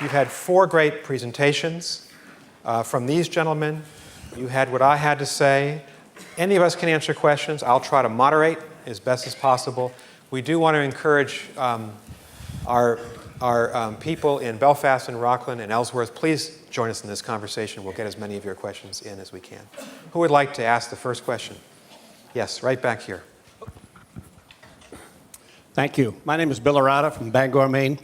You've had 4 great presentations from these gentlemen. You had what I had to say. Any of us can answer questions. I'll try to moderate as best as possible. We do want to encourage our people in Belfast and Rockland and Ellsworth. Please join us in this conversation. We'll get as many of your questions in as we can. Who would like to ask the first question? Yes, right back here. Thank you. My name is Bill Arata from Bangor, Maine.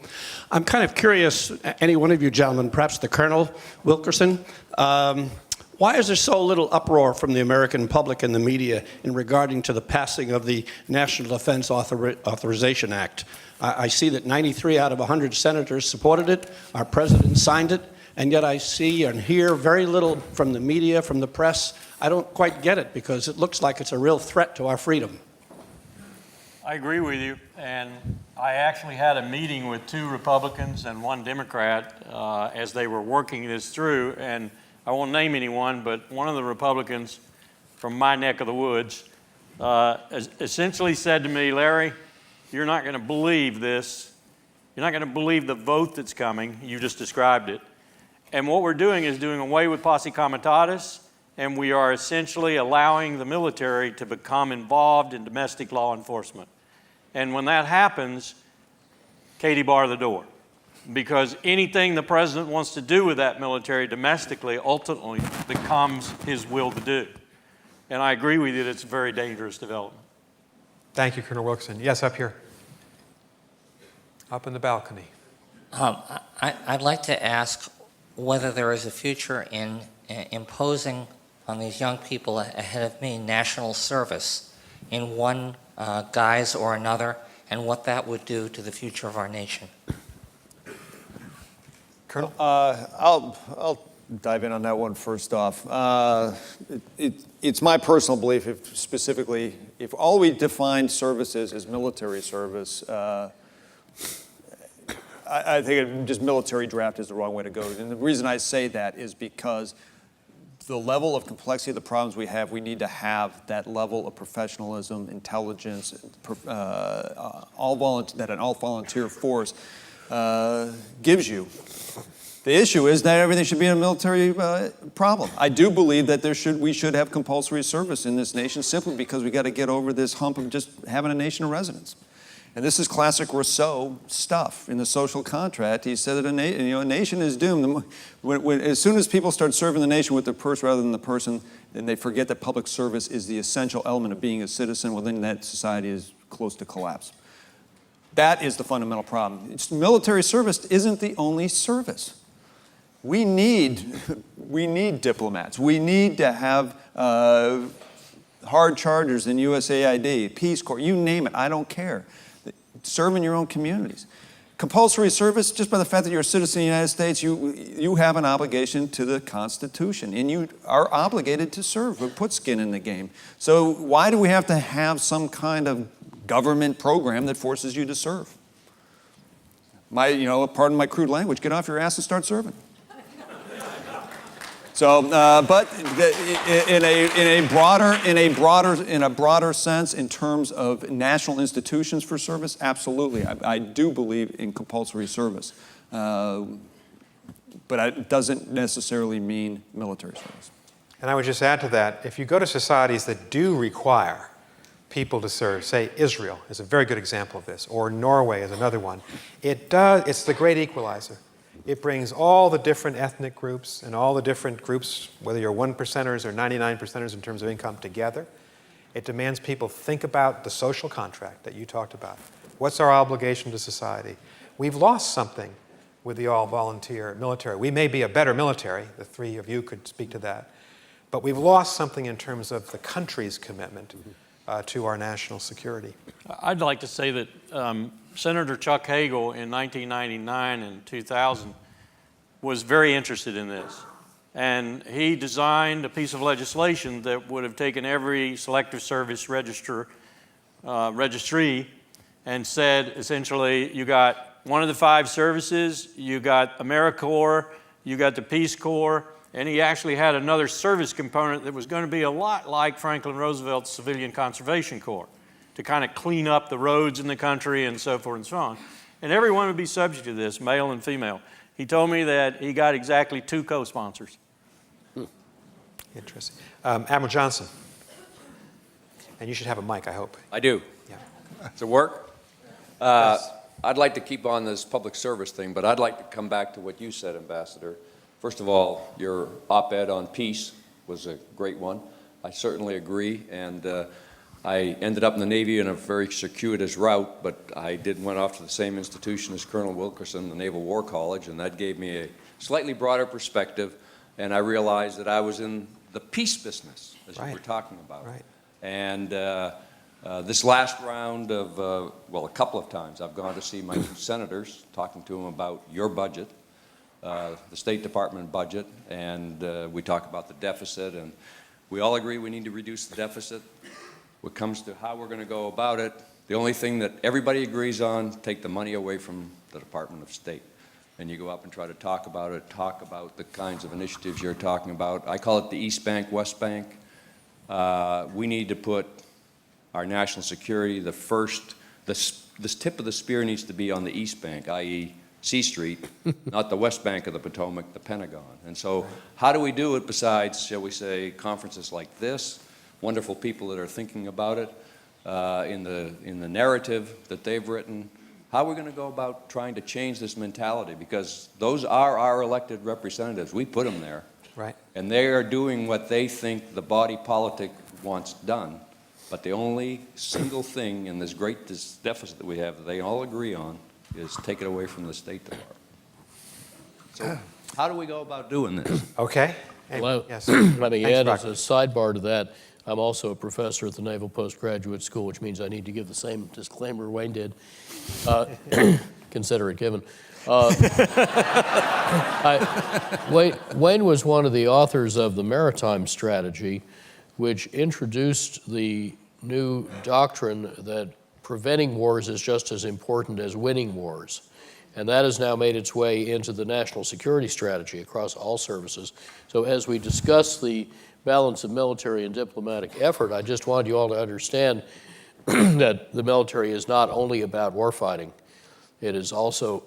I'm kind of curious, any one of you gentlemen, perhaps the Colonel Wilkerson, why is there so little uproar from the American public and the media in regarding to the passing of the National Defense Authorization Act? I see that 93 out of 100 senators supported it. Our president signed it. And yet I see and hear very little from the media, from the press. I don't quite get it because it looks like it's a real threat to our freedom. I agree with you. And I actually had a meeting with 2 Republicans and 1 Democrat as they were working this through. And I won't name anyone, but one of the Republicans from my neck of the woods essentially said to me, Larry, you're not going to believe this. You're not going to believe the vote that's coming. You just described it. And what we're doing is doing away with posse comitatus, and we are essentially allowing the military to become involved in domestic law enforcement. And when that happens, Katie, bar the door. Because anything the president wants to do with that military domestically ultimately becomes his will to do. And I agree with you that it's a very dangerous development. Thank you, Colonel Wilkerson. Yes, up here. Up in the balcony. I'd like to ask whether there is a future in imposing on these young people ahead of me national service in one guise or another, and what that would do to the future of our nation. Colonel? I'll dive in on that one first off. It's my personal belief, if all we define services as military service, I think just military draft is the wrong way to go. And the reason I say that is because the level of complexity of the problems we have, we need to have that level of professionalism, intelligence, that an all-volunteer force gives you. The issue is that everything should be a military problem. I do believe that we should have compulsory service in this nation simply because we got to get over this hump of just having a nation of residents. And this is classic Rousseau stuff in the social contract. He said that a nation is doomed. As soon as people start serving the nation with the purse rather than the person, then they forget that public service is the essential element of being a citizen. Well, then that society is close to collapse. That is the fundamental problem. Military service isn't the only service. We need diplomats. We need to have hard chargers in USAID, Peace Corps, you name it, I don't care. Serve in your own communities. Compulsory service, just by the fact that you're a citizen of the United States, you have an obligation to the Constitution, and you are obligated to serve, or put skin in the game. So why do we have to have some kind of government program that forces you to serve? Pardon my crude language, get off your ass and start serving. So, but in a broader sense, in terms of national institutions for service, absolutely, I do believe in compulsory service, but it doesn't necessarily mean military service. And I would just add to that, if you go to societies that do require people to serve, say Israel is a very good example of this, or Norway is another one, it's the great equalizer. It brings all the different ethnic groups and all the different groups, whether you're 1%ers or 99%ers in terms of income, together. It demands people think about the social contract that you talked about. What's our obligation to society? We've lost something with the all-volunteer military. We may be a better military, the 3 of you could speak to that, but we've lost something in terms of the country's commitment to our national security. I'd like to say that Senator Chuck Hagel in 1999 and 2000 was very interested in this. And he designed a piece of legislation that would have taken every selective service registry and said, essentially, you got one of the 5 services, you got AmeriCorps, you got the Peace Corps, and he actually had another service component that was going to be a lot like Franklin Roosevelt's Civilian Conservation Corps, to kind of clean up the roads in the country and so forth and so on. And everyone would be subject to this, male and female. He told me that he got exactly 2 co-sponsors. Interesting. Admiral Johnson. And you should have a mic, I hope. I do. Yeah. Does it work? Yes. I'd like to keep on this public service thing, but I'd like to come back to what you said, Ambassador. First of all, your op-ed on peace was a great one. I certainly agree, and I ended up in the Navy in a very circuitous route, but I went off to the same institution as Colonel Wilkerson, the Naval War College, and that gave me a slightly broader perspective, and I realized that I was in the peace business, as you were talking about. Right. And this last round of, well, a couple of times, I've gone to see my senators, talking to them about your budget, the State Department budget, and we talk about the deficit, and we all agree we need to reduce the deficit. When it comes to how we're going to go about it, the only thing that everybody agrees on, take the money away from the Department of State. And you go up and try to talk about it, talk about the kinds of initiatives you're talking about. I call it the East Bank, West Bank. We need to put our national security, this tip of the spear needs to be on the East Bank, i.e. C Street, not the West Bank of the Potomac, the Pentagon. And so how do we do it besides, shall we say, conferences like this, wonderful people that are thinking about it, in the narrative that they've written? How are we going to go about trying to change this mentality? Because those are our elected representatives. We put them there. Right. And they are doing what they think the body politic wants done. But the only single thing in this great deficit that we have that they all agree on is take it away from the State Department. So how do we go about doing this? Okay. Well, Yes. let me Thanks, add as Rockland. a sidebar to that, I'm also a professor at the Naval Postgraduate School, which means I need to give the same disclaimer Wayne did. Consider it given. Wayne was one of the authors of the Maritime Strategy, which introduced the new doctrine that preventing wars is just as important as winning wars. And that has now made its way into the national security strategy across all services. So as we discuss the balance of military and diplomatic effort, I just wanted you all to understand that the military is not only about warfighting. It is also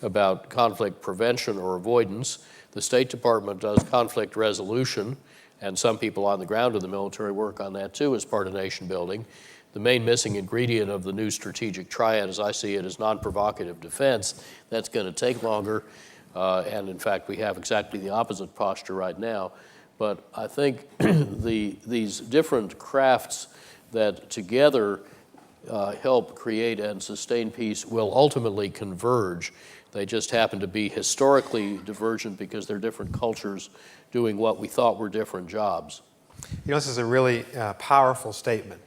about conflict prevention or avoidance. The State Department does conflict resolution, and some people on the ground in the military work on that too as part of nation building. The main missing ingredient of the new strategic triad, as I see it, is non-provocative defense. That's going to take longer, and in fact, we have exactly the opposite posture right now. But I think these different crafts that together help create and sustain peace will ultimately converge. They just happen to be historically divergent because they're different cultures doing what we thought were different jobs. You know, this is a really powerful statement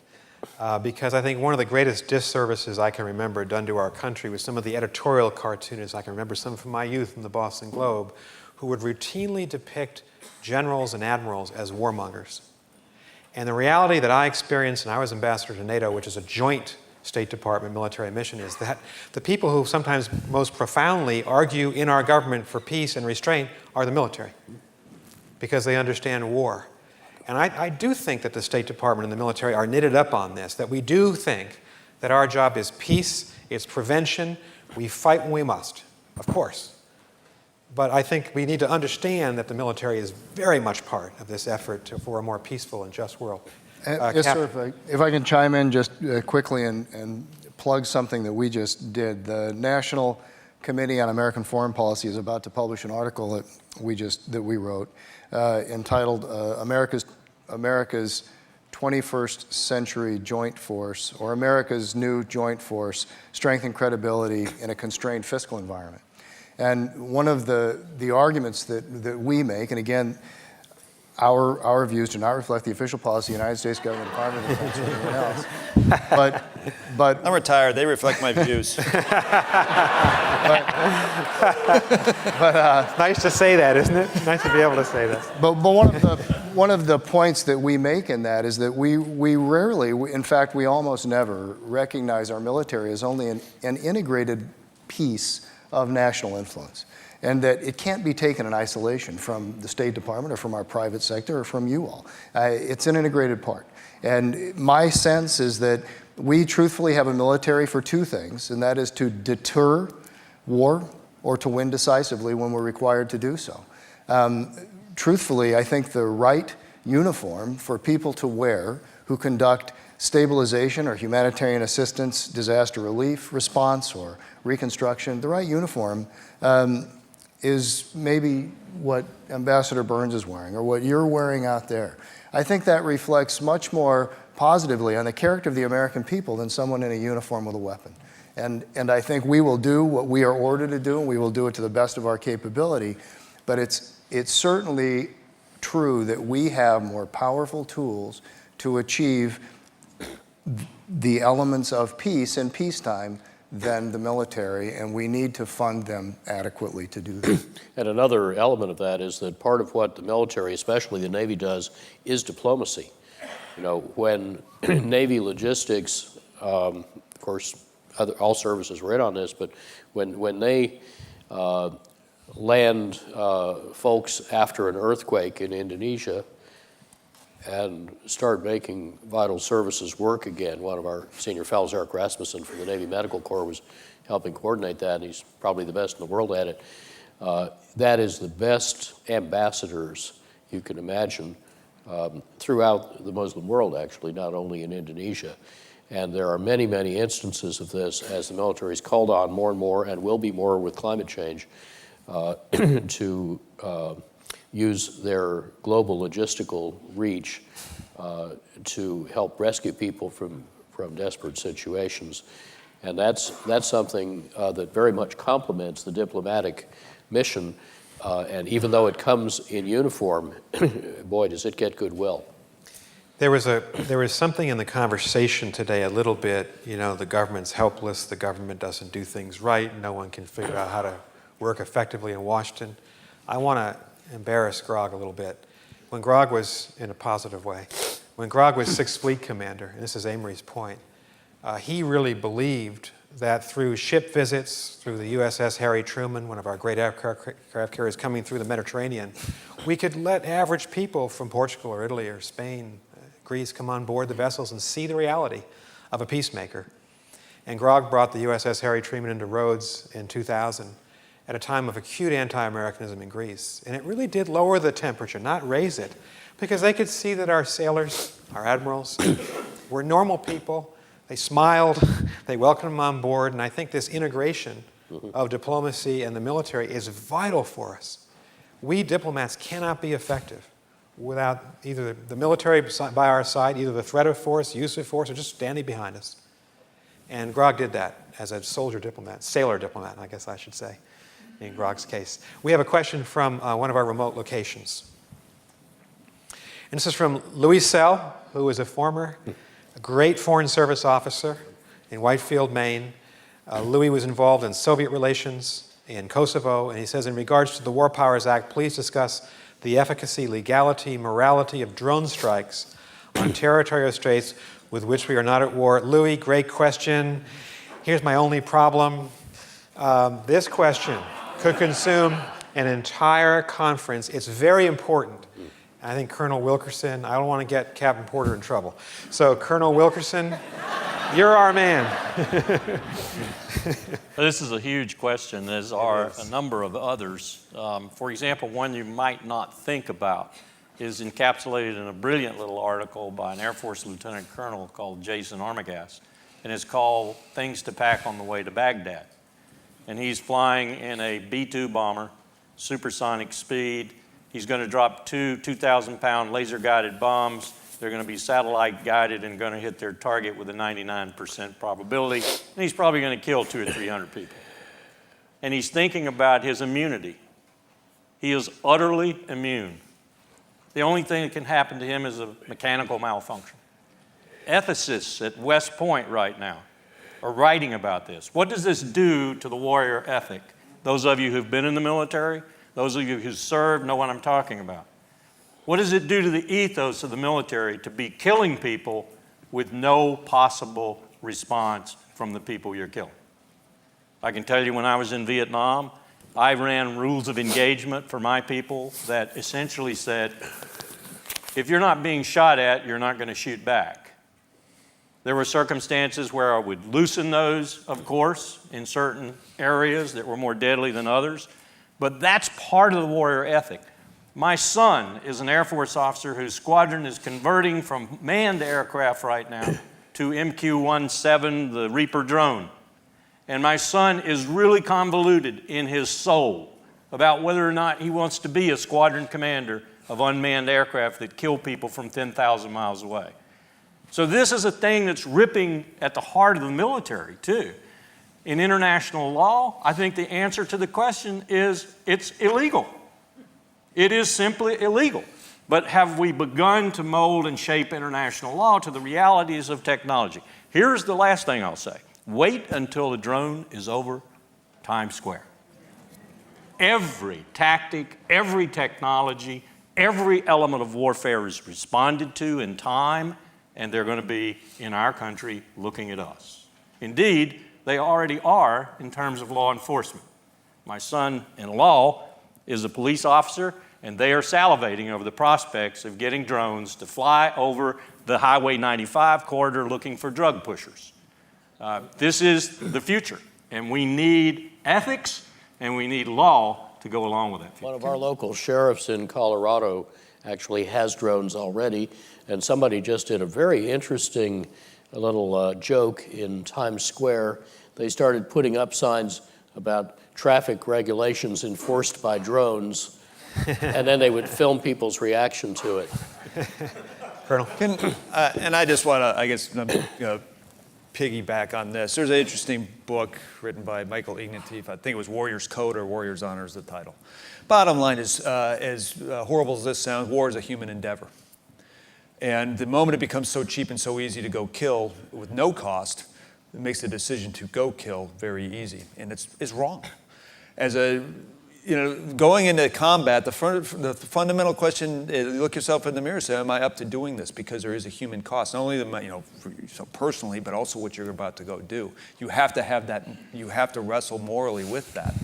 because I think one of the greatest disservices I can remember done to our country was some of the editorial cartoonists. I can remember some from my youth in the Boston Globe who would routinely depict generals and admirals as warmongers. And the reality that I experienced, and I was ambassador to NATO, which is a joint State Department military mission, is that the people who sometimes most profoundly argue in our government for peace and restraint are the military, because they understand war. And I do think that the State Department and the military are knitted up on this, that we do think that our job is peace, it's prevention, we fight when we must, of course. But I think we need to understand that the military is very much part of this effort for a more peaceful and just world. Yes, sir, if I can chime in just quickly and plug something that we just did. The National Committee on American Foreign Policy is about to publish an article that we wrote entitled America's 21st Century Joint Force, or America's New Joint Force, Strength and Credibility in a Constrained Fiscal Environment. And one of the arguments that we make, and again, our views do not reflect the official policy of the United States government, Department of Defense, or anyone else. But I'm retired. They reflect my views. It's nice to say that, isn't it? Nice to be able to say that. But one of the points that we make in that is that we rarely, in fact, we almost never recognize our military as only an integrated piece of national influence, and that it can't be taken in isolation from the State Department or from our private sector or from you all. It's an integrated part. And my sense is that we truthfully have a military for two things, and that is to deter war or to win decisively when we're required to do so. Truthfully, I think the right uniform for people to wear who conduct stabilization or humanitarian assistance, disaster relief response, or reconstruction, the right uniform is maybe what Ambassador Burns is wearing or what you're wearing out there. I think that reflects much more positively on the character of the American people than someone in a uniform with a weapon. And I think we will do what we are ordered to do, and we will do it to the best of our capability, but it's certainly true that we have more powerful tools to achieve the elements of peace in peacetime than the military, and we need to fund them adequately to do that. And another element of that is that part of what the military, especially the Navy, does is diplomacy. You know, when Navy logistics, of course, all services were in on this, but when they land folks after an earthquake in Indonesia and start making vital services work again. One of our senior fellows, Eric Rasmussen from the Navy Medical Corps, was helping coordinate that, and he's probably the best in the world at it. That is the best ambassadors you can imagine throughout the Muslim world, actually, not only in Indonesia. And there are many, many instances of this as the military is called on more and more, and will be more with climate change, to use their global logistical reach to help rescue people from desperate situations. And that's something that very much complements the diplomatic mission. And even though it comes in uniform, boy, does it get goodwill. There was something in the conversation today a little bit, you know, the government's helpless, the government doesn't do things right, no one can figure out how to work effectively in Washington. I want to embarrass Grog a little bit. When Grog was, in a positive way, when Grog was 6th Fleet Commander, and this is Amory's point, he really believed that through ship visits, through the USS Harry Truman, one of our great aircraft carriers coming through the Mediterranean, we could let average people from Portugal or Italy or Spain, Greece, come on board the vessels and see the reality of a peacemaker. And Grog brought the USS Harry Truman into Rhodes in 2000 at a time of acute anti-Americanism in Greece. And it really did lower the temperature, not raise it, because they could see that our sailors, our admirals, were normal people. They smiled, they welcomed them on board, and I think this integration of diplomacy and the military is vital for us. We diplomats cannot be effective without either the military by our side, either the threat of force, use of force, or just standing behind us. And Grog did that as a sailor diplomat, I guess I should say, in Grog's case. We have a question from one of our remote locations. And this is from Louis Sell, who is a former great Foreign Service officer in Whitefield, Maine. Louis was involved in Soviet relations in Kosovo, and he says, in regards to the War Powers Act, please discuss the efficacy, legality, morality of drone strikes on territorial states with which we are not at war. Louis, great question. Here's my only problem. This question could consume an entire conference. It's very important. I think Colonel Wilkerson, I don't want to get Captain Porter in trouble. So Colonel Wilkerson, you're our man. This is a huge question, as are a number of others. For example, one you might not think about is encapsulated in a brilliant little article by an Air Force Lieutenant Colonel called Jason Armagas, and it's called Things to Pack on the Way to Baghdad. And he's flying in a B-2 bomber, supersonic speed. He's going to drop two 2,000-pound laser-guided bombs. They're going to be satellite-guided and going to hit their target with a 99% probability. And he's probably going to kill 200 or 300 people. And he's thinking about his immunity. He is utterly immune. The only thing that can happen to him is a mechanical malfunction. Ethicists at West Point right now are writing about this. What does this do to the warrior ethic? Those of you who've been in the military, those of you who served know what I'm talking about. What does it do to the ethos of the military to be killing people with no possible response from the people you're killing? I can tell you when I was in Vietnam, I ran rules of engagement for my people that essentially said, if you're not being shot at, you're not going to shoot back. There were circumstances where I would loosen those, of course, in certain areas that were more deadly than others. But that's part of the warrior ethic. My son is an Air Force officer whose squadron is converting from manned aircraft right now to MQ-17, the Reaper drone. And my son is really convoluted in his soul about whether or not he wants to be a squadron commander of unmanned aircraft that kill people from 10,000 miles away. So this is a thing that's ripping at the heart of the military, too. In international law, I think the answer to the question is it's illegal. It is simply illegal. But have we begun to mold and shape international law to the realities of technology? Here's the last thing I'll say. Wait until the drone is over Times Square. Every tactic, every technology, every element of warfare is responded to in time, and they're going to be in our country looking at us. Indeed, they already are in terms of law enforcement. My son-in-law is a police officer, and they are salivating over the prospects of getting drones to fly over the Highway 95 corridor looking for drug pushers. This is the future, and we need ethics and we need law to go along with that future. One of our local sheriffs in Colorado actually has drones already, and somebody just did a very interesting little joke in Times Square. They started putting up signs about traffic regulations enforced by drones, and then they would film people's reaction to it. Colonel? And I just want to, I guess, piggyback on this. There's an interesting book written by Michael Ignatieff. I think it was Warrior's Code or Warrior's Honor is the title. Bottom line is, as horrible as this sounds, war is a human endeavor. And the moment it becomes so cheap and so easy to go kill with no cost, it makes the decision to go kill very easy. And it's wrong. As a going into combat, the fundamental question is look yourself in the mirror and say, am I up to doing this? Because there is a human cost, not only for yourself personally, but also what you're about to go do. You have to have that, you have to wrestle morally with that.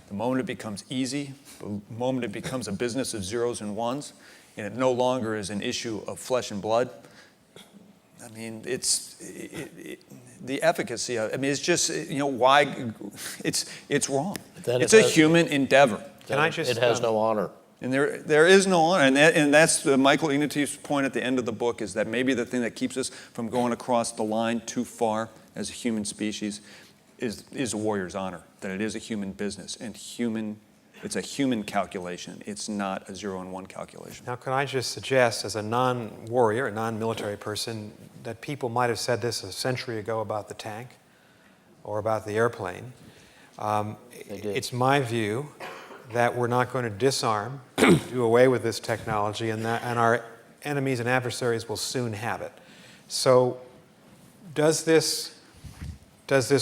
The moment it becomes easy, the moment it becomes a business of zeros and ones, and it no longer is an issue of flesh and blood, I mean, the efficacy of it, I mean, it's just, why, it's wrong. It's a human endeavor. It has no honor. And there is no honor. And that's Michael Ignatieff's point at the end of the book, is that maybe the thing that keeps us from going across the line too far as a human species is a warrior's honor, that it is a human business, and it's a human calculation. It's not a 0 and 1 calculation. Now, can I just suggest, as a non-warrior, a non-military person, that people might have said this a century ago about the tank or about the airplane. It's my view that we're not going to disarm, do away with this technology, and our enemies and adversaries will soon have it. So does this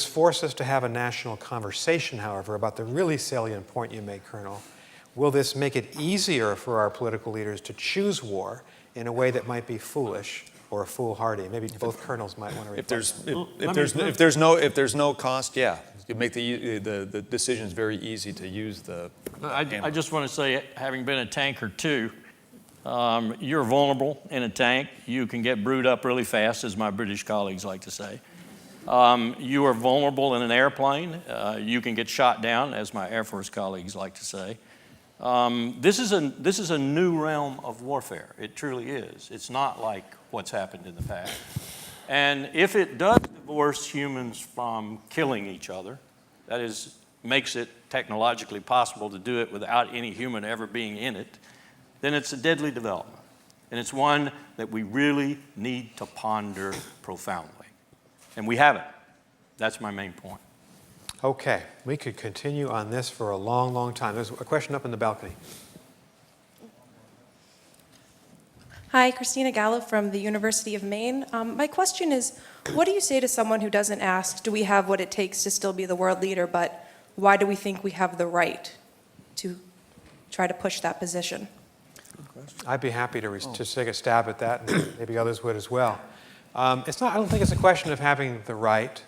force us to have a national conversation, however, about the really salient point you make, Colonel? Will this make it easier for our political leaders to choose war in a way that might be foolish or foolhardy? Maybe both colonels might want to reflect. If there's no cost, yeah, you make the decisions very easy to use the. I just want to say, having been a tanker too, you're vulnerable in a tank. You can get brewed up really fast, as my British colleagues like to say. You are vulnerable in an airplane. You can get shot down, as my Air Force colleagues like to say. This is a new realm of warfare. It truly is. It's not like what's happened in the past. And if it does divorce humans from killing each other, that is, makes it technologically possible to do it without any human ever being in it, then it's a deadly development. And it's one that we really need to ponder profoundly. And we haven't. That's my main point. Okay, we could continue on this for a long, long time. There's a question up in the balcony. Hi, Christina Gallo from the University of Maine. My question is, what do you say to someone who doesn't ask, do we have what it takes to still be the world leader, but why do we think we have the right to try to push that position? I'd be happy to take a stab at that, and maybe others would as well. I don't think it's a question of having the right.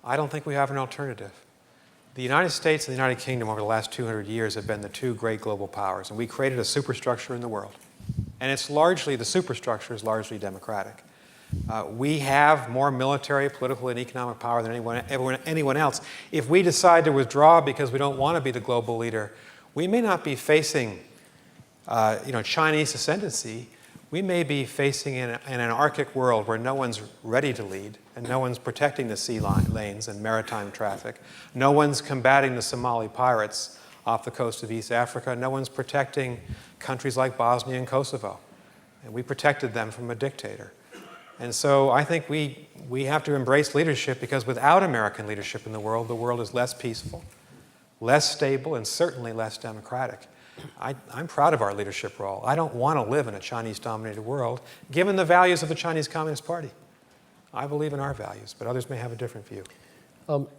I don't think we have an alternative. The United States and the United Kingdom over the last 200 years have been the two great global powers, and we created a superstructure in the world. And the superstructure is largely democratic. We have more military, political, and economic power than anyone else. If we decide to withdraw because we don't want to be the global leader, we may not be facing Chinese ascendancy. We may be facing an anarchic world where no one's ready to lead, and no one's protecting the sea lanes and maritime traffic. No one's combating the Somali pirates off the coast of East Africa. No one's protecting countries like Bosnia and Kosovo. And we protected them from a dictator. And so I think we have to embrace leadership, because without American leadership in the world is less peaceful, less stable, and certainly less democratic. I'm proud of our leadership role. I don't want to live in a Chinese-dominated world, given the values of the Chinese Communist Party. I believe in our values, but others may have a different view.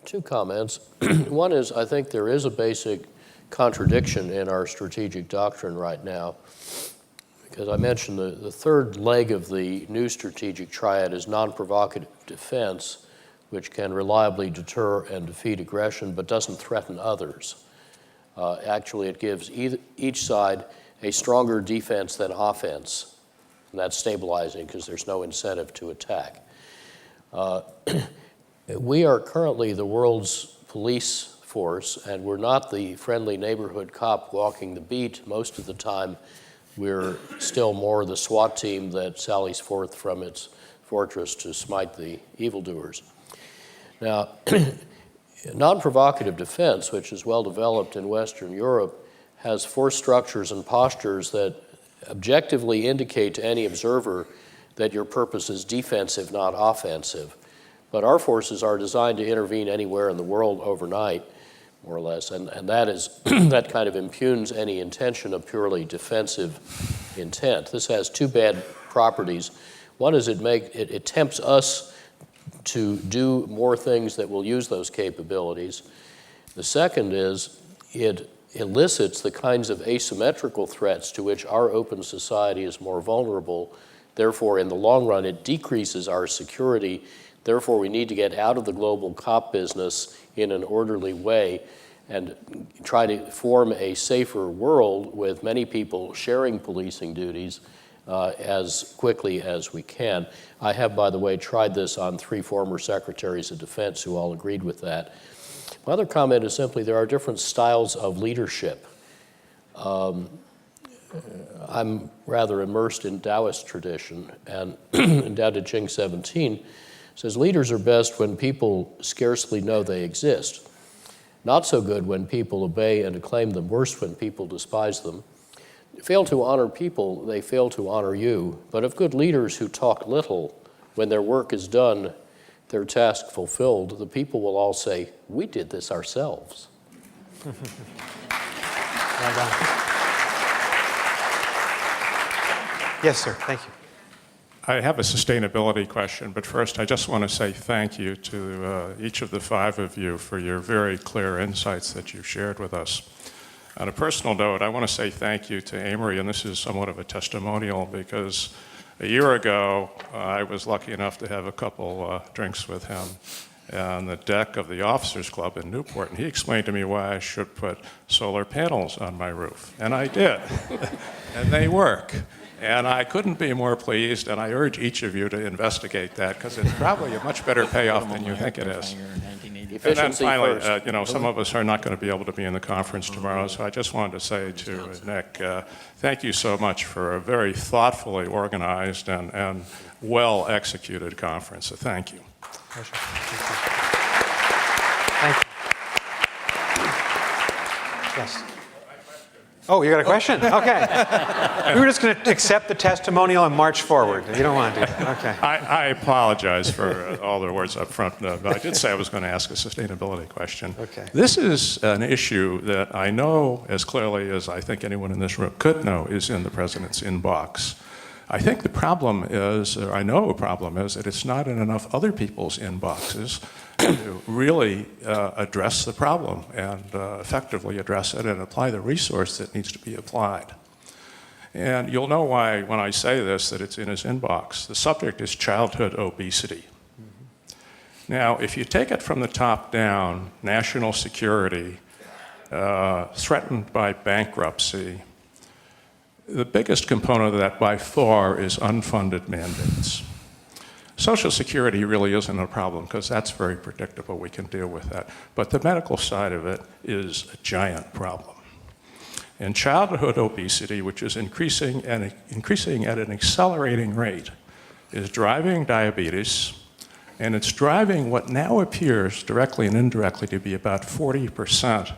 Two comments. One is, I think there is a basic contradiction in our strategic doctrine right now, because I mentioned the third leg of the new strategic triad is non-provocative defense, which can reliably deter and defeat aggression but doesn't threaten others. Actually, it gives each side a stronger defense than offense, and that's stabilizing because there's no incentive to attack. We are currently the world's police force, and we're not the friendly neighborhood cop walking the beat. Most of the time, we're still more the SWAT team that sallies forth from its fortress to smite the evildoers. Now, non-provocative defense, which is well developed in Western Europe, has force structures and postures that objectively indicate to any observer that your purpose is defensive, not offensive. But our forces are designed to intervene anywhere in the world overnight, more or less, and that is that kind of impugns any intention of purely defensive intent. This has two bad properties. One is it tempts us to do more things that will use those capabilities. The second is it elicits the kinds of asymmetrical threats to which our open society is more vulnerable. Therefore, in the long run, it decreases our security. Therefore, we need to get out of the global cop business in an orderly way and try to form a safer world with many people sharing policing duties as quickly as we can. I have, by the way, tried this on 3 former secretaries of defense who all agreed with that. My other comment is simply there are different styles of leadership. I'm rather immersed in Taoist tradition, and in Tao Te Ching 17 says leaders are best when people scarcely know they exist. Not so good when people obey and acclaim them, worse when people despise them. Fail to honor people, they fail to honor you. But of good leaders who talk little, when their work is done, their task fulfilled, the people will all say, we did this ourselves. Well done. Yes, sir. Thank you. I have a sustainability question, but first I just want to say thank you to each of the 5 of you for your very clear insights that you shared with us. On a personal note, I want to say thank you to Amory, and this is somewhat of a testimonial because a year ago I was lucky enough to have a couple drinks with him on the deck of the Officers Club in Newport, and he explained to me why I should put solar panels on my roof, and I did, and they work. And I couldn't be more pleased, and I urge each of you to investigate that because it's probably a much better payoff than you think it is. And then finally, some of us are not going to be able to be in the conference tomorrow, so I just wanted to say to Nick, thank you so much for a very thoughtfully organized and well-executed conference. So thank you. Pleasure. Thank you. Yes. Oh, you got a question? Okay. We were just going to accept the testimonial and march forward. You don't want to do that. Okay. I apologize for all the words up front, but I did say I was going to ask a sustainability question. Okay. This is an issue that I know as clearly as I think anyone in this room could know is in the president's inbox. I think the problem is, or I know a problem is, that it's not in enough other people's inboxes to really address the problem and effectively address it and apply the resource that needs to be applied. And you'll know why when I say this, that it's in his inbox. The subject is childhood obesity. Now, if you take it from the top down, national security, threatened by bankruptcy, the biggest component of that by far is unfunded mandates. Social Security really isn't a problem because that's very predictable. We can deal with that. But the medical side of it is a giant problem. And childhood obesity, which is increasing at an accelerating rate, is driving diabetes, and it's driving what now appears directly and indirectly to be about 40%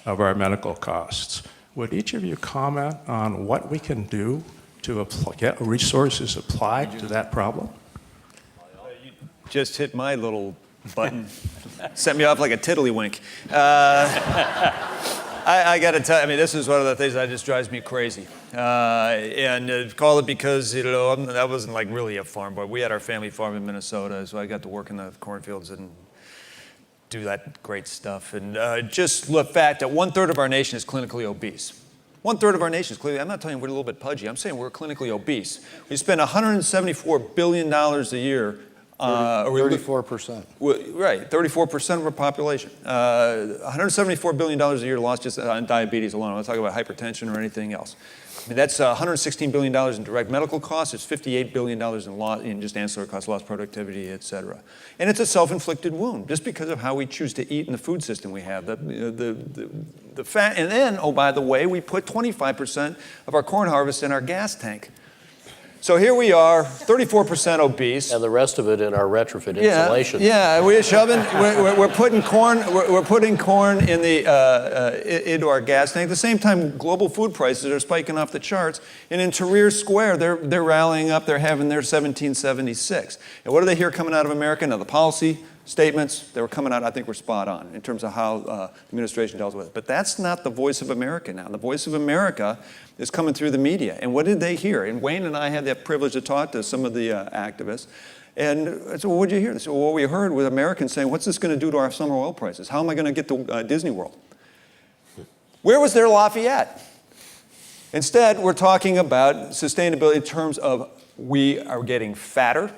of our medical costs. Would each of you comment on what we can do to get resources applied to that problem? You just hit my little button. Set me off like a tiddlywink. I got to tell you, I mean, this is one of the things that just drives me crazy. Call it because, you know, that wasn't like really a farm boy. We had our family farm in Minnesota, so I got to work in the cornfields and do that great stuff. And just the fact that 1/3 of our nation is clinically obese. 1/3 of our nation is clinically, I'm not telling you we're a little bit pudgy, I'm saying we're clinically obese. We spend $174 billion a year. 34%. Right, 34% of our population. $174 billion a year lost just on diabetes alone. I'm not talking about hypertension or anything else. I mean, that's $116 billion in direct medical costs. It's $58 billion in just ancillary costs, lost productivity, et cetera. And it's a self-inflicted wound, just because of how we choose to eat in the food system we have. The fat, and then, oh, by the way, we put 25% of our corn harvest in our gas tank. So here we are, 34% obese. And the rest of it in our retrofit insulation. Yeah, we're shoving, we're putting corn, we're putting corn in into our gas tank. At the same time, global food prices are spiking off the charts. And in Tahrir Square, they're rallying up. They're having their 1776. And what do they hear coming out of America? Now, the policy statements that were coming out, I think, were spot on in terms of how the administration deals with it. But that's not the voice of America now. The voice of America is coming through the media. And what did they hear? And Wayne and I had that privilege to talk to some of the activists. And I said, well, what did you hear? They said, well, what we heard was Americans saying, what's this going to do to our summer oil prices? How am I going to get to Disney World? Where was their Lafayette? Instead, we're talking about sustainability in terms of we are getting fatter.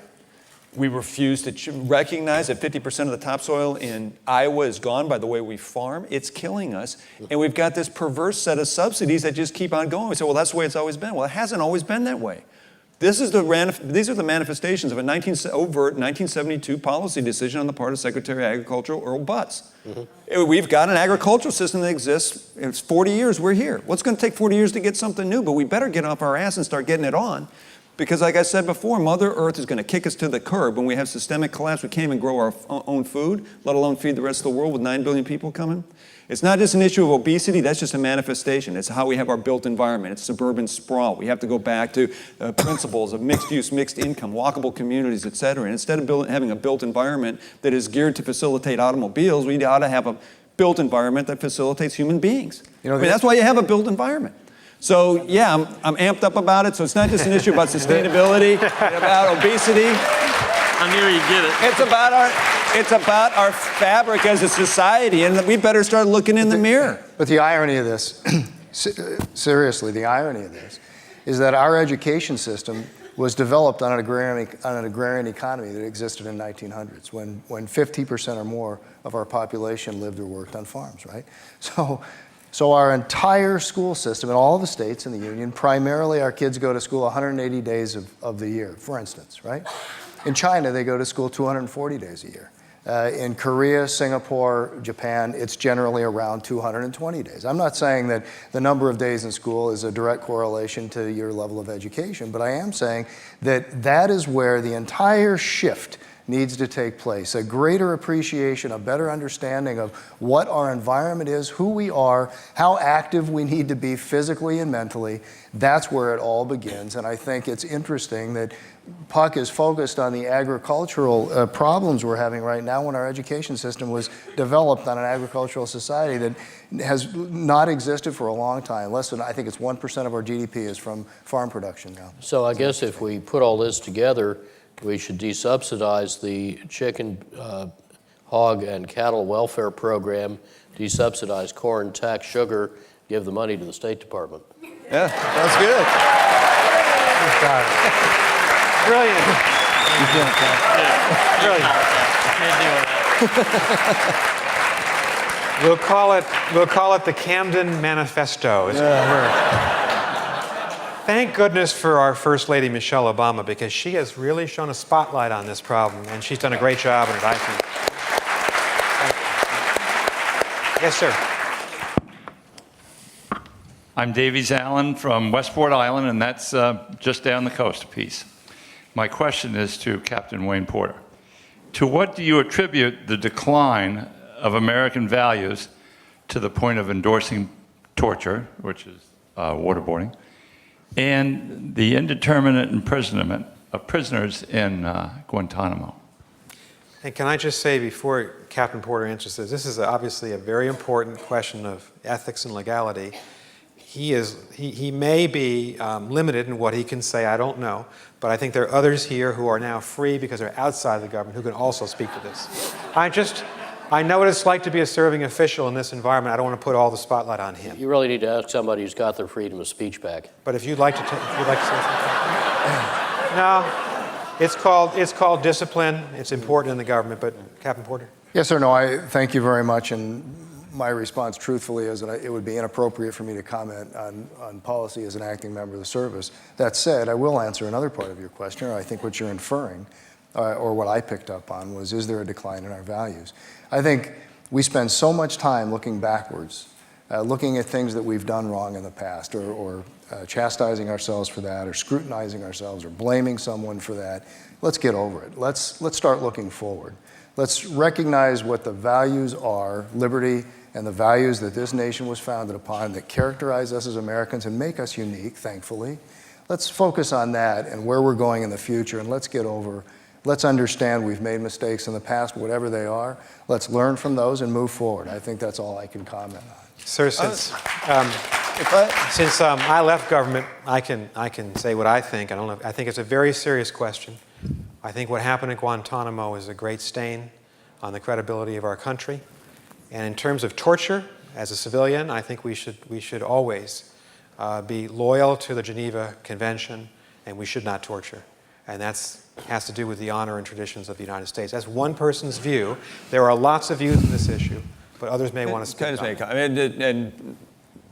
We refuse to recognize that 50% of the topsoil in Iowa is gone by the way we farm. It's killing us. And we've got this perverse set of subsidies that just keep on going. We say, well, that's the way it's always been. Well, it hasn't always been that way. These are the manifestations of a overt 1972 policy decision on the part of Secretary of Agriculture Earl Butz. Mm-hmm. We've got an agricultural system that exists. It's 40 years, we're here. Well, it's going to take 40 years to get something new, but we better get off our ass and start getting it on. Because like I said before, Mother Earth is going to kick us to the curb when we have systemic collapse. We can't even grow our own food, let alone feed the rest of the world with 9 billion people coming. It's not just an issue of obesity, that's just a manifestation. It's how we have our built environment. It's suburban sprawl. We have to go back to principles of mixed use, mixed income, walkable communities, et cetera. And instead of having a built environment that is geared to facilitate automobiles, we ought to have a built environment that facilitates human beings. That's why you have a built environment. So yeah, I'm amped up about it. So it's not just an issue about sustainability, about obesity. I knew you'd get it. It's about our fabric as a society, and we better start looking in the mirror. But the irony of this, seriously, the irony of this, is that our education system was developed on an agrarian economy that existed in the 1900s, when 50% or more of our population lived or worked on farms, right? So our entire school system in all the states in the Union, primarily our kids go to school 180 days of the year, for instance, right? In China, they go to school 240 days a year. In Korea, Singapore, Japan, it's generally around 220 days. I'm not saying that the number of days in school is a direct correlation to your level of education, but I am saying that that is where the entire shift needs to take place. A greater appreciation, a better understanding of what our environment is, who we are, how active we need to be physically and mentally. That's where it all begins. And I think it's interesting that Puck is focused on the agricultural problems we're having right now when our education system was developed on an agricultural society that has not existed for a long time. Less than, I think it's 1% of our GDP is from farm production now. So I guess if we put all this together, we should desubsidize the chicken, hog, and cattle welfare program, desubsidize corn, tax sugar, give the money to the State Department. Yeah, that's good. Brilliant. Brilliant. We'll call it the Camden Manifesto. Thank goodness for our First Lady, Michelle Obama, because she has really shone a spotlight on this problem, and she's done a great job in it, I think. Yes, sir. I'm Davies Allen from Westport Island, and that's just down the coast a piece. My question is to Captain Wayne Porter. To what do you attribute the decline of American values to the point of endorsing torture, which is waterboarding, and the indeterminate imprisonment of prisoners in Guantanamo? And can I just say before Captain Porter answers this is obviously a very important question of ethics and legality. He may be limited in what he can say, I don't know, but I think there are others here who are now free because they're outside the government who can also speak to this. I know what it's like to be a serving official in this environment. I don't want to put all the spotlight on him. You really need to ask somebody who's got their freedom of speech back. But if you'd like to say something. No, it's called discipline. It's important in the government, but Captain Porter? Yes, sir. No, I thank you very much. And my response, truthfully, is that it would be inappropriate for me to comment on policy as an acting member of the service. That said, I will answer another part of your question, or I think what you're inferring, or what I picked up on, was, is there a decline in our values? I think we spend so much time looking backwards, looking at things that we've done wrong in the past, or chastising ourselves for that, or scrutinizing ourselves, or blaming someone for that. Let's get over it. Let's start looking forward. Let's recognize what the values are, liberty, and the values that this nation was founded upon that characterize us as Americans and make us unique, thankfully. Let's focus on that and where we're going in the future, and let's understand we've made mistakes in the past, whatever they are. Let's learn from those and move forward. I think that's all I can comment on. Sir, since I left government, I can say what I think. I think it's a very serious question. I think what happened at Guantanamo is a great stain on the credibility of our country. And in terms of torture, as a civilian, I think we should always be loyal to the Geneva Convention, and we should not torture. And that has to do with the honor and traditions of the United States. That's one person's view. There are lots of views on this issue, but others may want to speak on it. And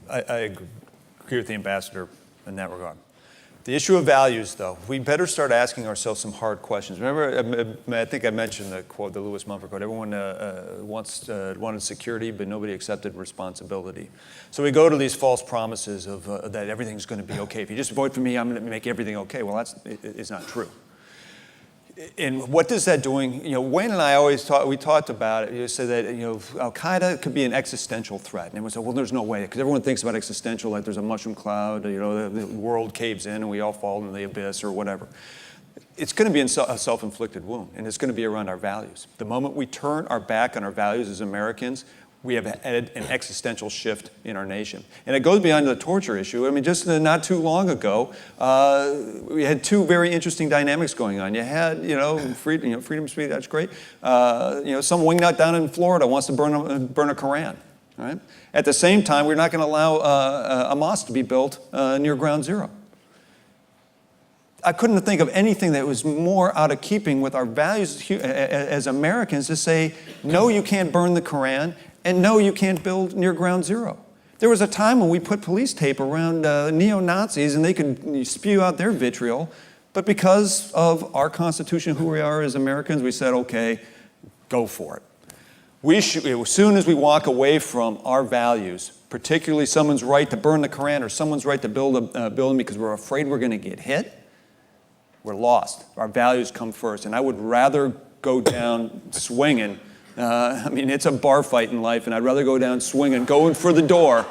I agree with the ambassador in that regard. The issue of values, though, we better start asking ourselves some hard questions. Remember, I think I mentioned the quote, the Lewis Mumford quote, everyone wanted security, but nobody accepted responsibility. So we go to these false promises of that everything's going to be okay. If you just vote for me, I'm going to make everything okay. Well, it's not true. And what is that doing? You know, Wayne and I always talked about it. You said that, you know, Al-Qaeda could be an existential threat. And we said, well, there's no way, because everyone thinks about existential like there's a mushroom cloud, you know, the world caves in and we all fall into the abyss or whatever. It's going to be a self-inflicted wound, and it's going to be around our values. The moment we turn our back on our values as Americans, we have had an existential shift in our nation. And it goes beyond the torture issue. I mean, just not too long ago, we had two very interesting dynamics going on. You had, freedom of speech, that's great. Some wingnut down in Florida wants to burn a Koran, right? At the same time, we're not going to allow a mosque to be built near Ground Zero. I couldn't think of anything that was more out of keeping with our values as Americans to say, no, you can't burn the Koran, and no, you can't build near Ground Zero. There was a time when we put police tape around neo-Nazis and they could spew out their vitriol, but because of our Constitution, who we are as Americans, we said, okay, go for it. We should, as soon as we walk away from our values, particularly someone's right to burn the Koran or someone's right to build a building because we're afraid we're going to get hit, we're lost. Our values come first, and I would rather go down swinging. It's a bar fight in life, and I'd rather go down swinging, going for the door,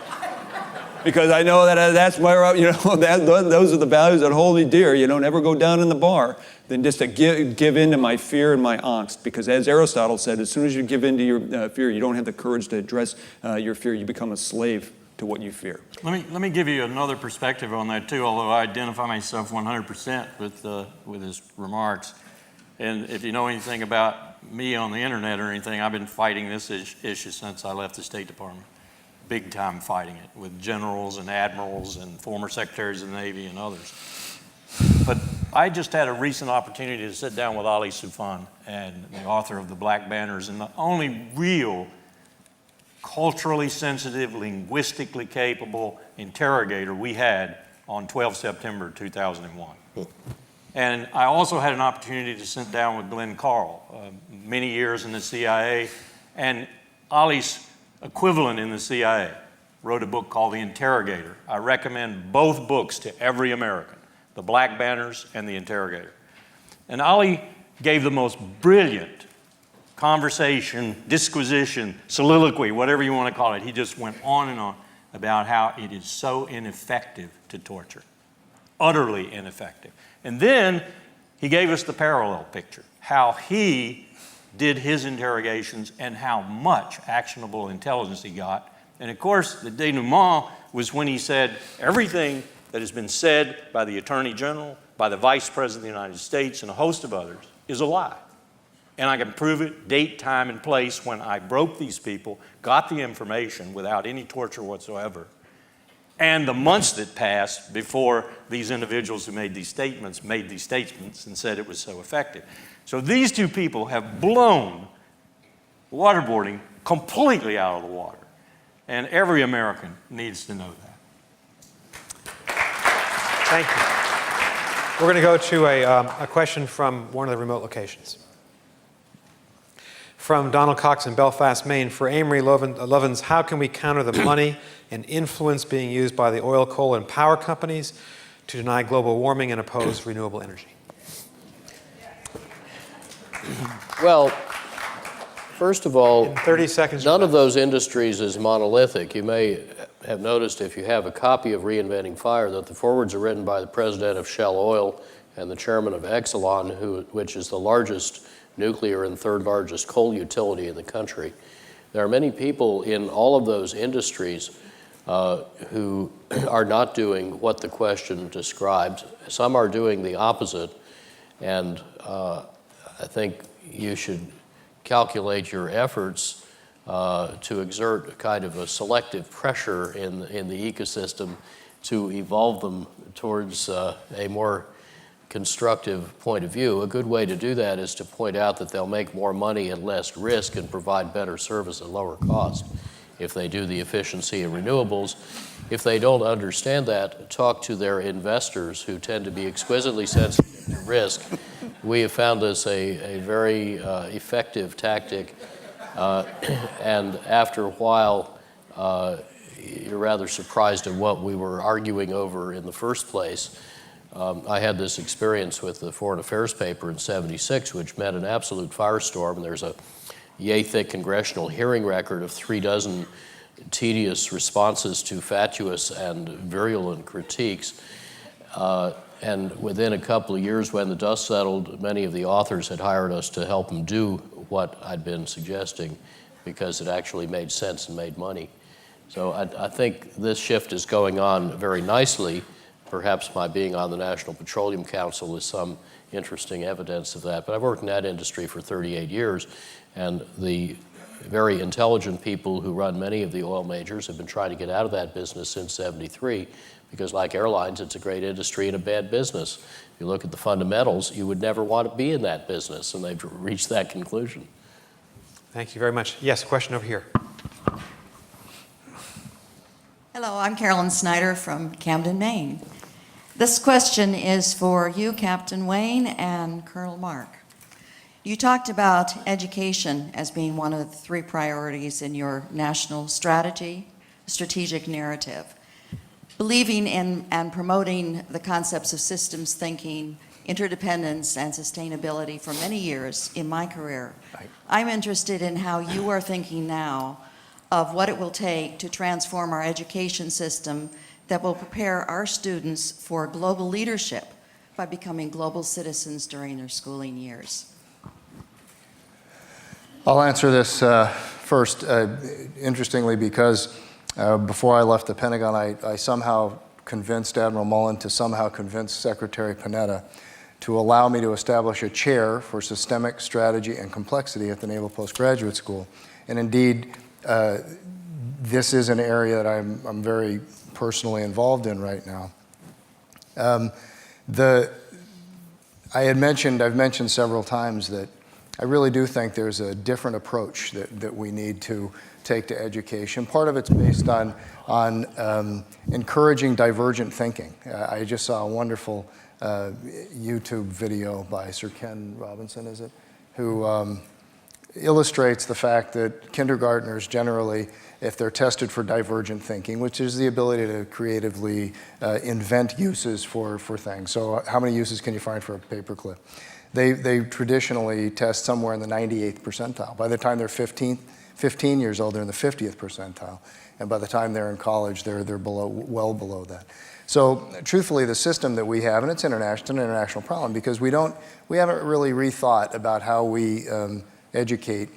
because I know that's where, those are the values that hold me dear. You don't ever go down in the bar, than just to give in to my fear and my angst. Because as Aristotle said, as soon as you give in to your fear, you don't have the courage to address your fear. You become a slave to what you fear. Let me give you another perspective on that too, although I identify myself 100% with his remarks. And if you know anything about me on the internet or anything, I've been fighting this issue since I left the State Department. Big time fighting it with generals and admirals and former secretaries of the Navy and others. But I just had a recent opportunity to sit down with Ali Soufan, and the author of the Black Banners, and the only real culturally sensitive, linguistically capable interrogator we had on 12 September 2001. And I also had an opportunity to sit down with Glenn Carl, many years in the CIA, and Ollie's equivalent in the CIA, wrote a book called The Interrogator. I recommend both books to every American, The Black Banners and The Interrogator. And Ollie gave the most brilliant conversation, disquisition, soliloquy, whatever you want to call it. He just went on and on about how it is so ineffective to torture, utterly ineffective. And then he gave us the parallel picture, how he did his interrogations and how much actionable intelligence he got. And of course, the denouement was when he said everything that has been said by the Attorney General, by the Vice President of the United States, and a host of others is a lie. And I can prove it, date, time, and place when I broke these people, got the information without any torture whatsoever, and the months that passed before these individuals who made these statements and said it was so effective. So these two people have blown waterboarding completely out of the water. And every American needs to know that. Thank you. We're going to go to a question from one of the remote locations. From Donald Cox in Belfast, Maine. For Amory Lovins, how can we counter the money and influence being used by the oil, coal, and power companies to deny global warming and oppose renewable energy? Well, first of all, in 30 seconds, none of those industries is monolithic. You may have noticed, if you have a copy of Reinventing Fire, that the forwards are written by the president of Shell Oil and the chairman of Exelon, which is the largest nuclear and third largest coal utility in the country. There are many people in all of those industries who are not doing what the question describes. Some are doing the opposite, and I think you should calculate your efforts to exert kind of a selective pressure in the ecosystem to evolve them towards a more constructive point of view. A good way to do that is to point out that they'll make more money at less risk and provide better service at lower cost if they do the efficiency of renewables. If they don't understand that, talk to their investors, who tend to be exquisitely sensitive to risk. We have found this a very effective tactic, and after a while, you're rather surprised at what we were arguing over in the first place. I had this experience with the Foreign Affairs paper in '76, which met an absolute firestorm. There's a yay-thick congressional hearing record of 36 tedious responses to fatuous and virulent critiques. And within a couple of years, when the dust settled, many of the authors had hired us to help them do what I'd been suggesting, because it actually made sense and made money. So I think this shift is going on very nicely. Perhaps my being on the National Petroleum Council is some interesting evidence of that. But I've worked in that industry for 38 years, and the very intelligent people who run many of the oil majors have been trying to get out of that business since '73, because like airlines, it's a great industry and a bad business. If you look at the fundamentals, you would never want to be in that business, and they've reached that conclusion. Thank you very much. Yes, question over here. Hello, I'm Carolyn Snyder from Camden, Maine. This question is for you, Captain Wayne, and Colonel Mark. You talked about education as being one of the 3 priorities in your national strategic narrative. Believing in and promoting the concepts of systems thinking, interdependence, and sustainability for many years in my career, I'm interested in how you are thinking now of what it will take to transform our education system that will prepare our students for global leadership by becoming global citizens during their schooling years. I'll answer this first, interestingly, because before I left the Pentagon, I somehow convinced Admiral Mullen to somehow convince Secretary Panetta to allow me to establish a chair for systemic strategy and complexity at the Naval Postgraduate School. And indeed, this is an area that I'm very personally involved in right now. I've mentioned several times that I really do think there's a different approach that we need to take to education. Part of it's based on encouraging divergent thinking. I just saw a wonderful YouTube video by Sir Ken Robinson, is it, who illustrates the fact that kindergartners generally, if they're tested for divergent thinking, which is the ability to creatively invent uses for things. So how many uses can you find for a paperclip? They traditionally test somewhere in the 98th percentile. By the time they're 15 years old, they're in the 50th percentile. And by the time they're in college, they're well below that. So truthfully, the system that we have, and it's an international problem, because we haven't really rethought about how we educate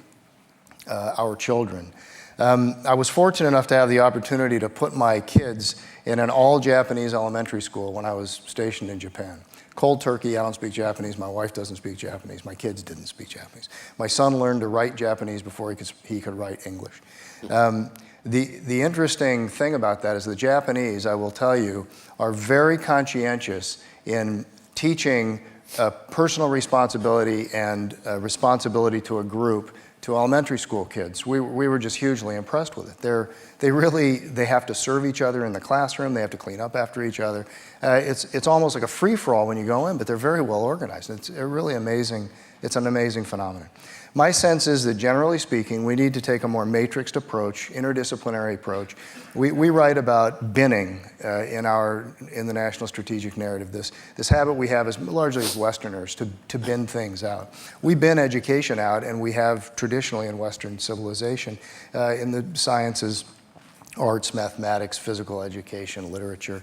our children. I was fortunate enough to have the opportunity to put my kids in an all-Japanese elementary school when I was stationed in Japan. Cold turkey, I don't speak Japanese, my wife doesn't speak Japanese, my kids didn't speak Japanese. My son learned to write Japanese before he could write English. The interesting thing about that is the Japanese, I will tell you, are very conscientious in teaching personal responsibility and responsibility to a group to elementary school kids. We were just hugely impressed with it. They have to serve each other in the classroom. They have to clean up after each other. It's almost like a free-for-all when you go in, but they're very well organized. It's really amazing. It's an amazing phenomenon. My sense is that generally speaking, we need to take a more matrixed approach, interdisciplinary approach. We write about binning in the national strategic narrative, this habit we have largely as Westerners to bin things out. We bin education out, and we have traditionally in Western civilization in the sciences, arts, mathematics, physical education, literature.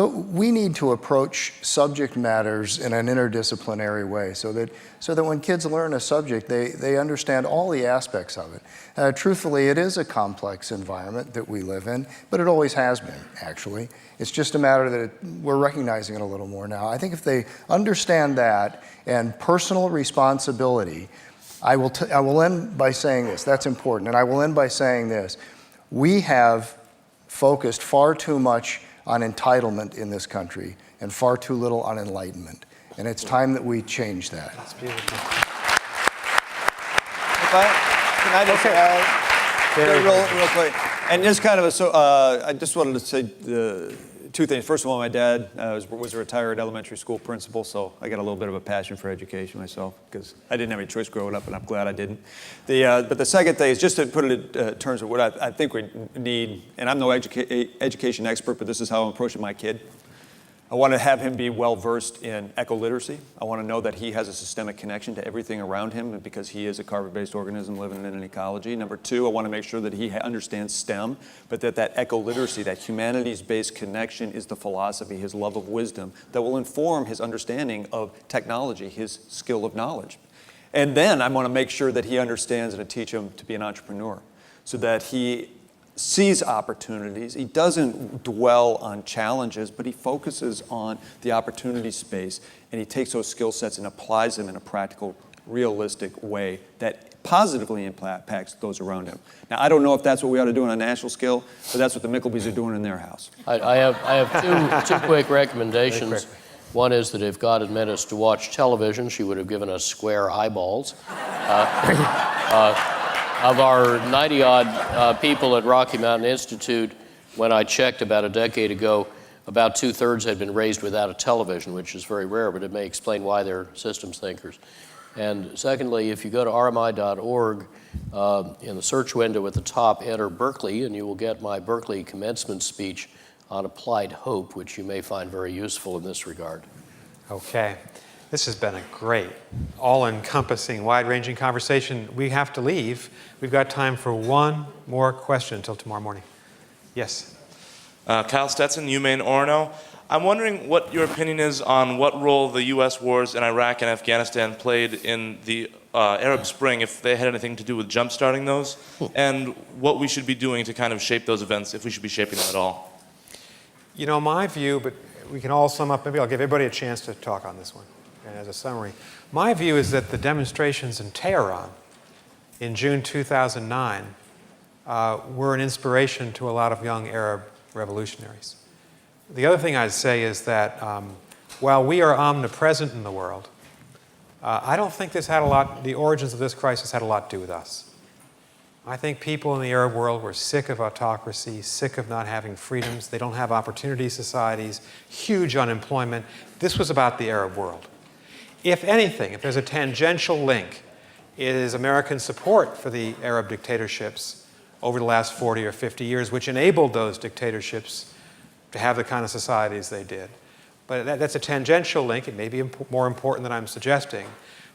We need to approach subject matters in an interdisciplinary way so that when kids learn a subject, they understand all the aspects of it. Truthfully, it is a complex environment that we live in, but it always has been, actually. It's just a matter that we're recognizing it a little more now. I think if they understand that and personal responsibility, I will end by saying this. That's important. And I will end by saying this. We have focused far too much on entitlement in this country and far too little on enlightenment. And it's time that we change that. That's beautiful. Can I just add real quick? And just kind of I just wanted to say two things. First of all, my dad was a retired elementary school principal, so I got a little bit of a passion for education myself because I didn't have any choice growing up, and I'm glad I didn't. But the second thing is just to put it in terms of what I think we need, and I'm no education expert, but this is how I'm approaching my kid. I want to have him be well-versed in echoliteracy. I want to know that he has a systemic connection to everything around him because he is a carbon-based organism living in an ecology. Number two, I want to make sure that he understands STEM, but that echoliteracy, that humanities-based connection is the philosophy, his love of wisdom, that will inform his understanding of technology, his skill of knowledge. And then I want to make sure that he understands and teach him to be an entrepreneur so that he sees opportunities. He doesn't dwell on challenges, but he focuses on the opportunity space, and he takes those skill sets and applies them in a practical, realistic way that positively impacts those around him. Now, I don't know if that's what we ought to do on a national scale, but that's what the Myklebys are doing in their house. I have two quick recommendations. One is that if God had meant us to watch television, she would have given us square eyeballs. Of our 90-odd people at Rocky Mountain Institute, when I checked about a decade ago, about 2/3 had been raised without a television, which is very rare, but it may explain why they're systems thinkers. And secondly, if you go to rmi.org, in the search window at the top, enter Berkeley, and you will get my Berkeley commencement speech on applied hope, which you may find very useful in this regard. Okay. This has been a great, all-encompassing, wide-ranging conversation. We have to leave. We've got time for one more question until tomorrow morning. Yes? Kyle Stetson, UMaine Orono. I'm wondering what your opinion is on what role the U.S. wars in Iraq and Afghanistan played in the Arab Spring, if they had anything to do with jump-starting those, and what we should be doing to kind of shape those events, if we should be shaping them at all. You know, my view, but we can all sum up, maybe I'll give everybody a chance to talk on this one. And as a summary, my view is that the demonstrations in Tehran in June 2009 were an inspiration to a lot of young Arab revolutionaries. The other thing I'd say is that while we are omnipresent in the world, I don't think the origins of this crisis had a lot to do with us. I think people in the Arab world were sick of autocracy, sick of not having freedoms. They don't have opportunity societies, huge unemployment. This was about the Arab world. If anything, if there's a tangential link, it is American support for the Arab dictatorships over the last 40 or 50 years, which enabled those dictatorships to have the kind of societies they did. But that's a tangential link. It may be more important than I'm suggesting.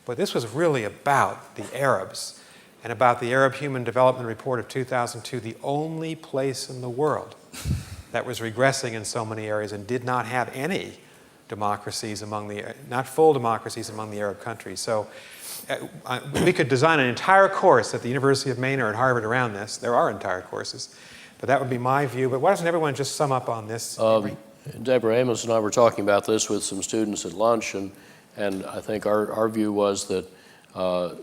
But this was really about the Arabs and about the Arab Human Development Report of 2002, the only place in the world that was regressing in so many areas and did not have any democracies not full democracies among the Arab countries. So we could design an entire course at the University of Maine or at Harvard around this. There are entire courses. But that would be my view. But why doesn't everyone just sum up on this? Deborah Amos and I were talking about this with some students at lunch, and I think our view was that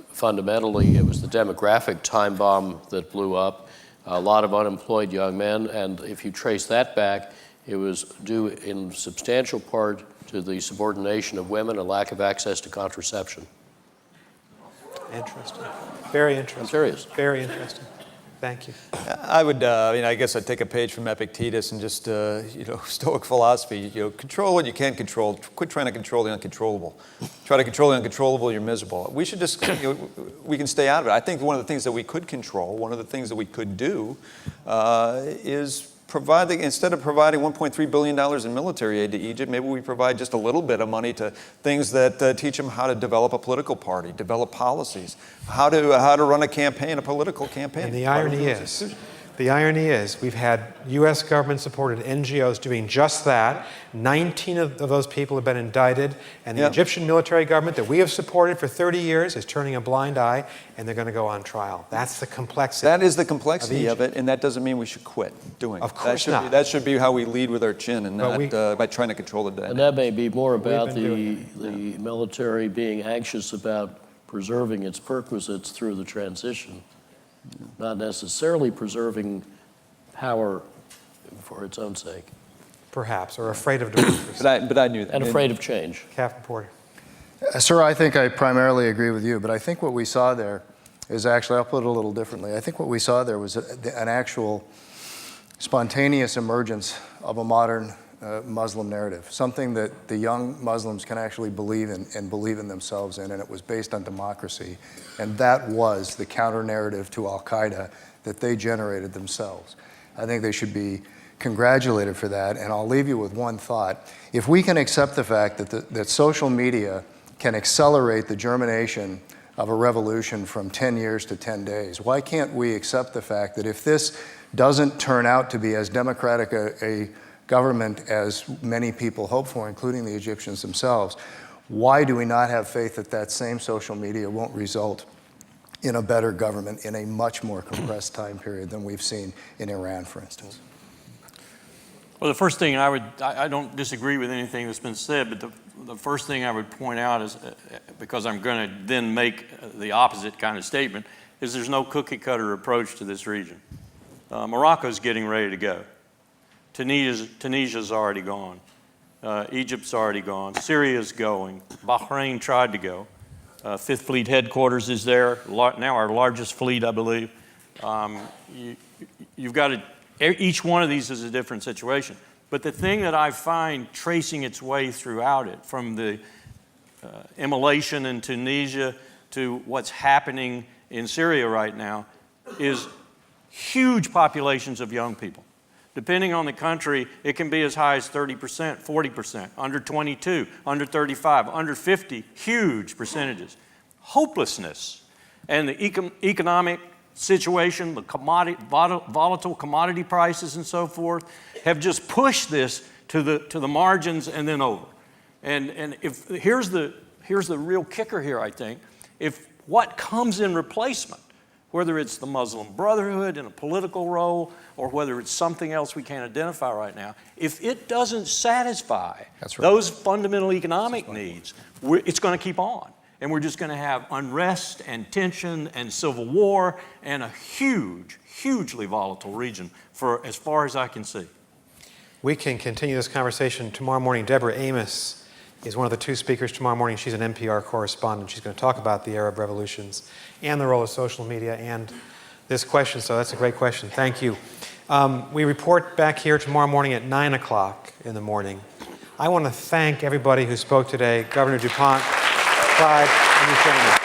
fundamentally it was the demographic time bomb that blew up, a lot of unemployed young men, and if you trace that back, it was due in substantial part to the subordination of women and lack of access to contraception. Interesting. Very interesting. I'm serious. Very interesting. Thank you. I would, I guess I'd take a page from Epictetus and just, Stoic philosophy. Control what you can't control. Quit trying to control the uncontrollable. Try to control the uncontrollable, you're miserable. We should just, we can stay out of it. I think one of the things that we could control, one of the things that we could do, is instead of providing $1.3 billion in military aid to Egypt, maybe we provide just a little bit of money to things that teach them how to develop a political party, develop policies, how to run a campaign, a political campaign. And the irony is we've had U.S. government-supported NGOs doing just that. 19 of those people have been indicted, and the Egyptian military government that we have supported for 30 years is turning a blind eye, and they're going to go on trial. That's the complexity. That is the complexity of it, and that doesn't mean we should quit doing it. Of course not. That should be how we lead with our chin, and not by trying to control the dynamic. And that may be more about the military being anxious about preserving its perquisites through the transition, not necessarily preserving power for its own sake. Perhaps, or afraid of democracy. But I knew that. And afraid of change. Captain Porter. Sir, I think I primarily agree with you, but I think what we saw there is actually, I'll put it a little differently. I think what we saw there was an actual spontaneous emergence of a modern Muslim narrative, something that the young Muslims can actually believe in and believe in themselves in, and it was based on democracy. And that was the counter-narrative to Al-Qaeda that they generated themselves. I think they should be congratulated for that, and I'll leave you with one thought. If we can accept the fact that social media can accelerate the germination of a revolution from 10 years to 10 days, why can't we accept the fact that if this doesn't turn out to be as democratic a government as many people hope for, including the Egyptians themselves, why do we not have faith that that same social media won't result in a better government in a much more compressed time period than we've seen in Iran, for instance? Well, the first thing I don't disagree with anything that's been said, but the first thing I would point out is, because I'm going to then make the opposite kind of statement, is there's no cookie-cutter approach to this region. Morocco's getting ready to go. Tunisia's already gone. Egypt's already gone. Syria's going. Bahrain tried to go. Fifth Fleet headquarters is there, now our largest fleet, I believe. You've got to, each one of these is a different situation. But the thing that I find tracing its way throughout it, from the immolation in Tunisia to what's happening in Syria right now, is huge populations of young people. Depending on the country, it can be as high as 30%, 40%, under 22, under 35, under 50, huge percentages. Hopelessness and the economic situation, the volatile commodity prices and so forth, have just pushed this to the margins and then over. And if here's the real kicker here, I think. If what comes in replacement, whether it's the Muslim Brotherhood in a political role or whether it's something else we can't identify right now, if it doesn't satisfy those fundamental economic needs, it's going to keep on. And we're just going to have unrest and tension and civil war and a hugely volatile region for as far as I can see. We can continue this conversation tomorrow morning. Deborah Amos is one of the two speakers tomorrow morning. She's an NPR correspondent. She's going to talk about the Arab revolutions and the role of social media and this question. So that's a great question. Thank you. We report back here tomorrow morning at 9 o'clock in the morning. I want to thank everybody who spoke today, Governor DuPont, Clyde, and you gentlemen.